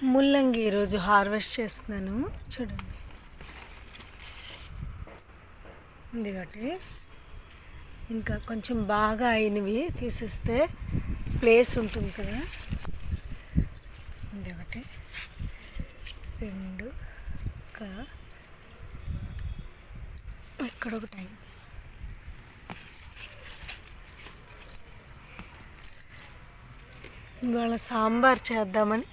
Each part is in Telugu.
ముల్లంగి ఈరోజు హార్వెస్ట్ చేస్తున్నాను. చూడండి, ఇది ఒకటి. ఇంకా కొంచెం బాగా అయినవి తీసేస్తే ప్లేస్ ఉంటుంది కదా. ఇది ఒకటి, రెండు, ఇంకా ఇక్కడ ఒకటి అయింది. ఇవాళ సాంబార్ చేద్దామని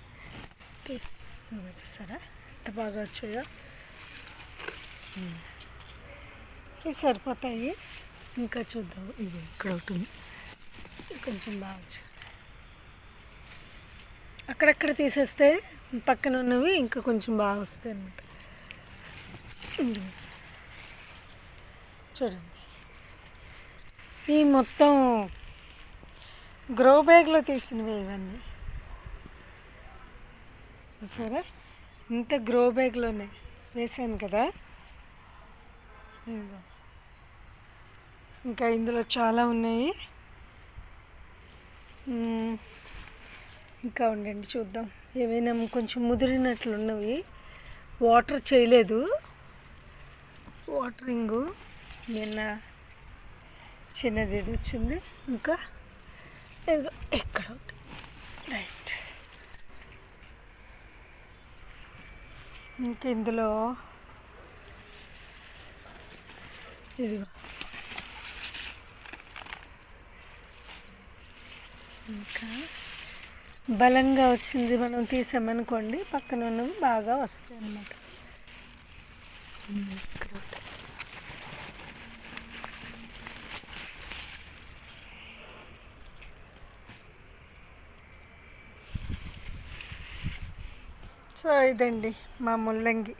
చూసారా ఎంత బాగా వచ్చాయో. ఇవి సరిపోతాయి, ఇంకా చూద్దాం. ఇది ఇక్కడ ఒకటి ఉంది, కొంచెం బాగా వచ్చింది. అక్కడక్కడ తీసేస్తే పక్కన ఉన్నవి ఇంకా కొంచెం బాగా వస్తాయి అన్నమాట. చూడండి, ఈ మొత్తం గ్రో బ్యాగ్లో తీసినవి ఇవన్నీ. చూసారా, ఇంత గ్రో బ్యాగ్లోనే వేసాను కదా. ఇంకా ఇందులో చాలా ఉన్నాయి. ఇంకా ఉండండి చూద్దాం. ఏవైనా కొంచెం ముదిరినట్లున్నవి, వాటర్ చేయలేదు. వాటరింగు నిన్న చిన్నది ఇది వచ్చింది. ఇంకా ఎక్కడ ఒకటి, రైట్. ఇంకా ఇందులో ఇదిగో ఇంకా బలంగా వచ్చింది. మనం తీసామనుకోండి పక్కన ఉన్నవి బాగా వస్తాయి అన్నమాట. సో ఇదండి మా ముల్లంగి.